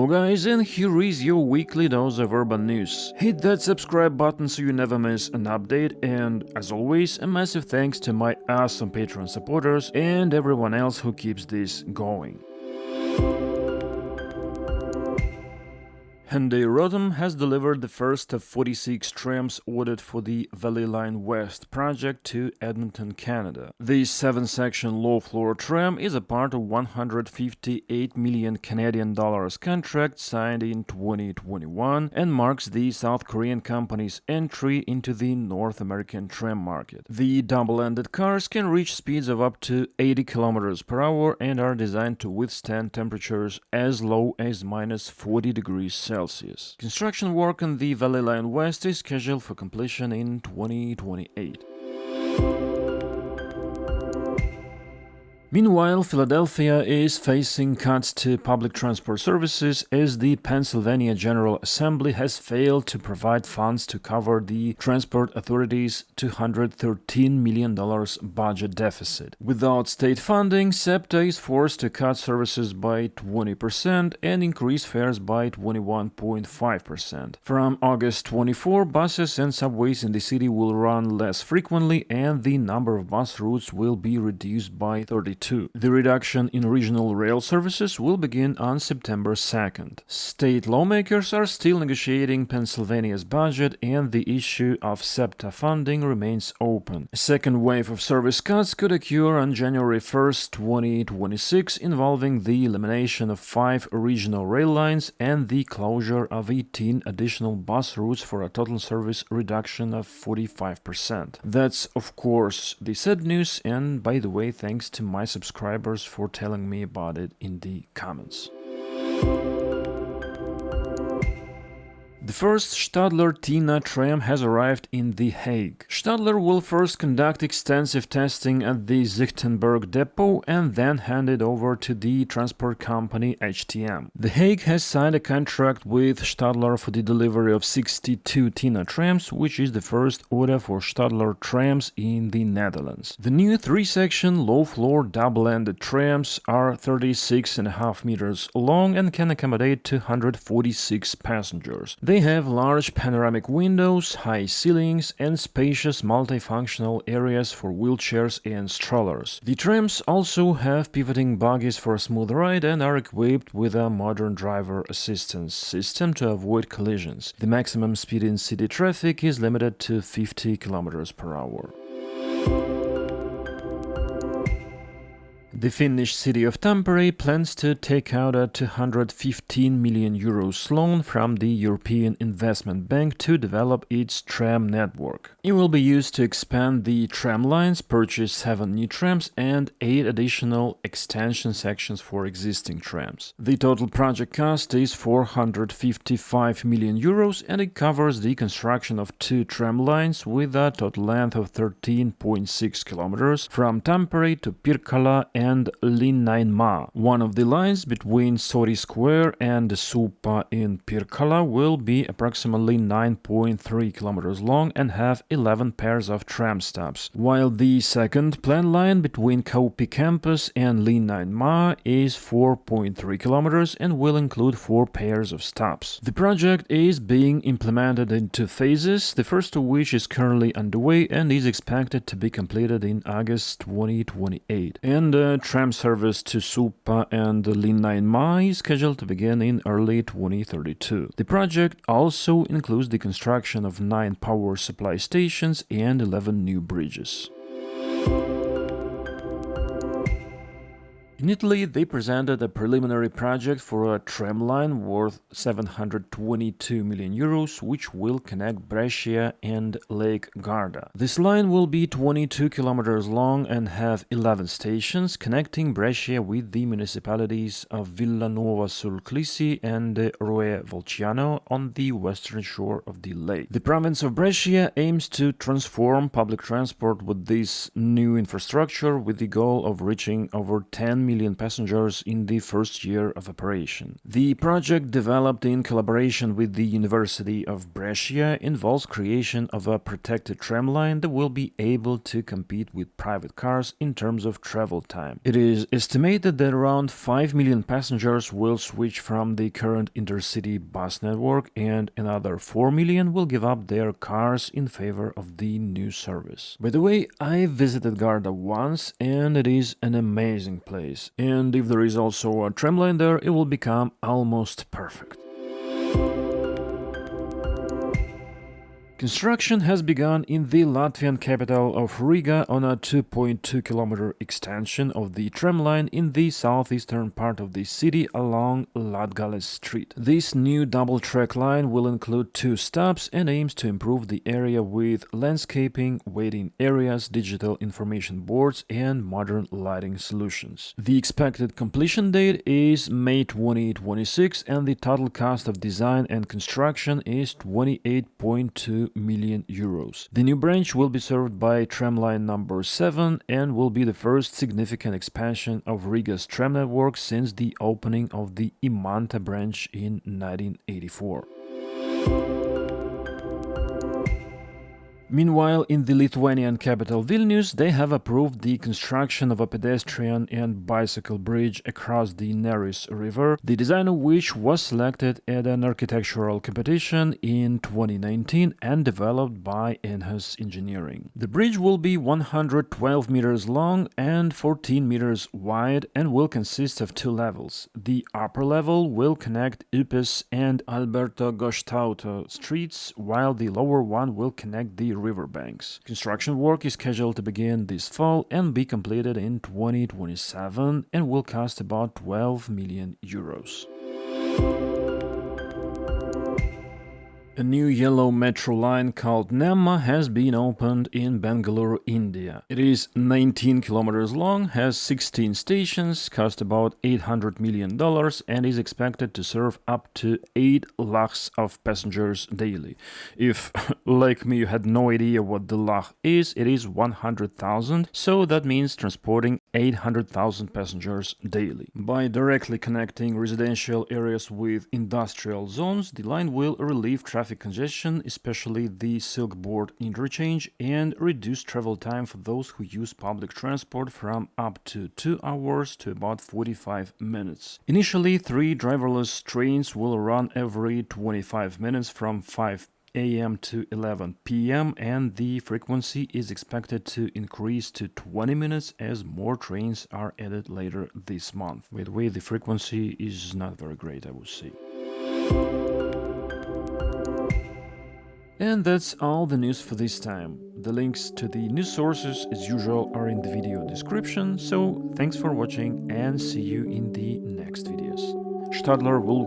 guys, and here is your weekly dose of urban news. Hit that subscribe button so you never miss an update, and as always, a massive thanks to my awesome Patreon supporters and everyone else who keeps this going. Hyundai Rotem has delivered the first of 46 trams ordered for the Valley Line West project to Edmonton, Canada. This 7-section low-floor tram is a part of $158 million Canadian contract signed in 2021 and marks the South Korean company's entry into the North American tram market. The double-ended cars can reach speeds of up to 80 km per hour and are designed to withstand temperatures as low as -40 degrees Celsius. Construction work on the Valley Line West is scheduled for completion in 2028. Meanwhile, Philadelphia is facing cuts to public transport services as the Pennsylvania General Assembly has failed to provide funds to cover the Transport Authority's $213 million budget deficit. Without state funding, SEPTA is forced to cut services by 20% and increase fares by 21.5%. From August 24, buses and subways in the city will run less frequently and the number of bus routes will be reduced by 32. The reduction in regional rail services will begin on September 2nd. State lawmakers are still negotiating Pennsylvania's budget and the issue of SEPTA funding remains open. A second wave of service cuts could occur on January 1st, 2026, involving the elimination of 5 regional rail lines and the closure of 18 additional bus routes for a total service reduction of 45%. That's, of course, the sad news, and by the way, thanks to my subscribers for telling me about it in the comments. The first Stadler TINA tram has arrived in The Hague. Stadler will first conduct extensive testing at the Zichtenberg depot and then hand it over to the transport company HTM. The Hague has signed a contract with Stadler for the delivery of 62 TINA trams, which is the first order for Stadler trams in the Netherlands. The new 3-section low-floor double-ended trams are 36.5 meters long and can accommodate 246 passengers. They have large panoramic windows, high ceilings, and spacious multifunctional areas for wheelchairs and strollers. The trams also have pivoting bogies for a smooth ride and are equipped with a modern driver assistance system to avoid collisions. The maximum speed in city traffic is limited to 50 km per hour. The Finnish city of Tampere plans to take out a €215 million loan from the European Investment Bank to develop its tram network. It will be used to expand the tram lines, purchase 7 new trams, and 8 additional extension sections for existing trams. The total project cost is €455 million, and it covers the construction of 2 tram lines with a total length of 13.6 kilometers from Tampere to Pirkkala and Linnainmaa. One of the lines between Sori Square and Suuppa in Pirkkala will be approximately 9.3 kilometers long and have 11 pairs of tram stops, while the second planned line between Kauppi campus and Linnainmaa is 4.3 kilometers and will include 4 pairs of stops. The project is being implemented in 2 phases, the first of which is currently underway and is expected to be completed in August 2028. And tram service to Suuppa and Linnainmaa is scheduled to begin in early 2032. The project also includes the construction of 9 power supply stations and 11 new bridges. In Italy, they presented a preliminary project for a tram line worth €722 million, which will connect Brescia and Lake Garda. This line will be 22 kilometers long and have 11 stations, connecting Brescia with the municipalities of Villanova sul Clisi and Roe Volciano on the western shore of the lake. The province of Brescia aims to transform public transport with this new infrastructure with the goal of reaching over 10 million passengers in the first year of operation. The project, developed in collaboration with the University of Brescia, involves creation of a protected tram line that will be able to compete with private cars in terms of travel time. It is estimated that around 5 million passengers will switch from the current intercity bus network, and another 4 million will give up their cars in favor of the new service. By the way, I visited Garda once, and it is an amazing place. And if there is also a tram line there, it will become almost perfect. Construction has begun in the Latvian capital of Riga on a 2.2-kilometer extension of the tram line in the southeastern part of the city along Latgales Street. This new double-track line will include 2 stops and aims to improve the area with landscaping, waiting areas, digital information boards, and modern lighting solutions. The expected completion date is May 2026, and the total cost of design and construction is 28.2 million euros. The new branch will be served by tramline number 7 and will be the first significant expansion of Riga's tram network since the opening of the Imanta branch in 1984. Meanwhile, in the Lithuanian capital Vilnius, they have approved the construction of a pedestrian and bicycle bridge across the Neris River, the design of which was selected at an architectural competition in 2019 and developed by Enhance Engineering. The bridge will be 112 meters long and 14 meters wide and will consist of 2 levels. The upper level will connect Upes and Alberto Gostauto streets, while the lower one will connect the riverbanks. Construction work is scheduled to begin this fall and be completed in 2027 and will cost about 12 million euros. A new yellow metro line called Namma has been opened in Bengaluru, India. It is 19 kilometers long, has 16 stations, cost about $800 million, and is expected to serve up to 8 lakhs of passengers daily. If, like me, you had no idea what the lakh is, it is 100,000, so that means transporting 800,000 passengers daily. By directly connecting residential areas with industrial zones, the line will relieve traffic congestion, especially the Silk Board interchange, and reduce travel time for those who use public transport from up to 2 hours to about 45 minutes. Initially, 3 driverless trains will run every 25 minutes from 5 a.m. to 11 p.m. and the frequency is expected to increase to 20 minutes as more trains are added later this month. By the way, the frequency is not very great, I would say. And that's all the news for this time. The links to the news sources, as usual, are in the video description, so thanks for watching and see you in the next videos. Stadler will